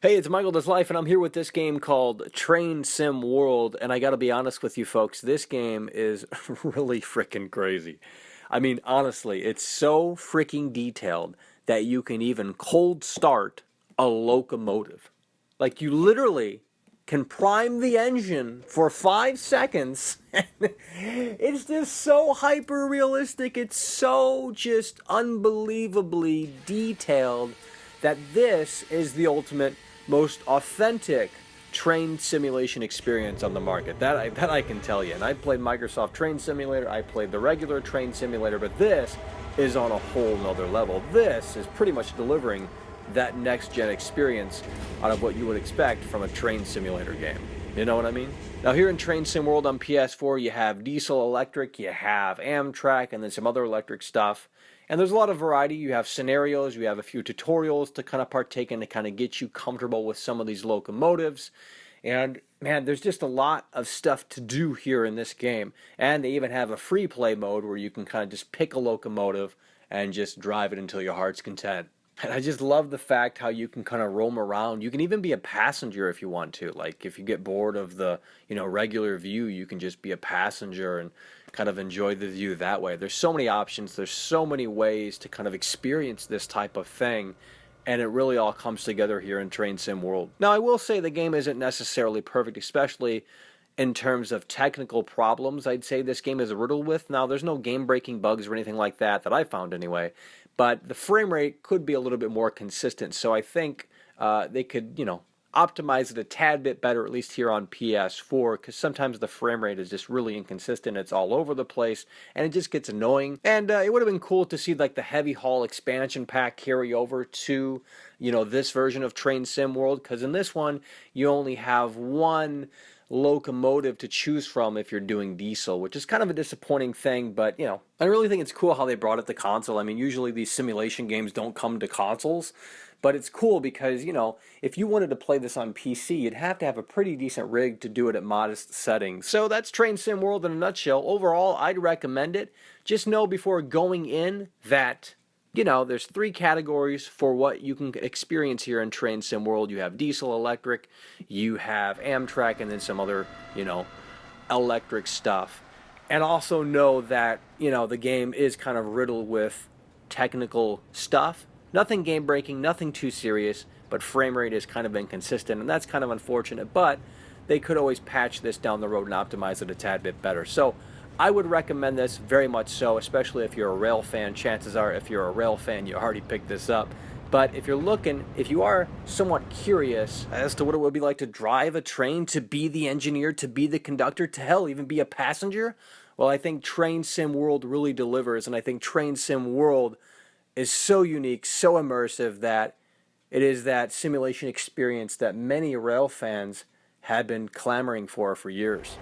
Hey, it's Michael Does Life, and I'm here with this game called Train Sim World, and I gotta be honest with you folks, this game is really freaking crazy. I mean, honestly, it's so freaking detailed that you can even cold start a locomotive. Like, you literally can prime the engine for 5 seconds. It's just so hyper realistic. It's so just unbelievably detailed that this is the ultimate, most authentic train simulation experience on the market. That I can tell you. And I played Microsoft Train Simulator, I played the regular Train Simulator, but this is on a whole nother level. This is pretty much delivering that next-gen experience out of what you would expect from a train simulator game. You know what I mean? Now here in Train Sim World on PS4, you have diesel electric, you have Amtrak, and then some other electric stuff. And there's a lot of variety. You have scenarios, you have a few tutorials to kind of partake in to kind of get you comfortable with some of these locomotives. And man, there's just a lot of stuff to do here in this game. And they even have a free play mode where you can kind of just pick a locomotive and just drive it until your heart's content. And I just love the fact how you can kind of roam around. You can even be a passenger if you want to. Like if you get bored of the, regular view, you can just be a passenger and kind of enjoy the view that way. There's so many options. There's so many ways to kind of experience this type of thing. And it really all comes together here in Train Sim World. Now, I will say the game isn't necessarily perfect, especially in terms of technical problems. I'd say this game is riddled with. Now, there's no game-breaking bugs or anything like that I found anyway. But the frame rate could be a little bit more consistent. So I think they could, optimize it a tad bit better, at least here on PS4, because sometimes the frame rate is just really inconsistent. It's all over the place, and it just gets annoying. And it would have been cool to see like the heavy haul expansion pack carry over to, this version of Train Sim World, because in this one, you only have one locomotive to choose from if you're doing diesel, which is kind of a disappointing thing, but I really think it's cool how they brought it to console. I mean, usually these simulation games don't come to consoles, but it's cool because, if you wanted to play this on PC, you'd have to have a pretty decent rig to do it at modest settings. So that's Train Sim World in a nutshell. Overall, I'd recommend it. Just know before going in that there's three categories for what you can experience here in Train Sim World. You have diesel electric, you have Amtrak, and then some other, electric stuff. And also know that, the game is kind of riddled with technical stuff. Nothing game-breaking, nothing too serious, but frame rate is kind of inconsistent, and that's kind of unfortunate. But they could always patch this down the road and optimize it a tad bit better. So I would recommend this very much so, especially if you're a rail fan. Chances are, if you're a rail fan, you already picked this up. But if you are somewhat curious as to what it would be like to drive a train, to be the engineer, to be the conductor, to hell, even be a passenger, well, I think Train Sim World really delivers, and I think Train Sim World is so unique, so immersive, that it is that simulation experience that many rail fans had been clamoring for years.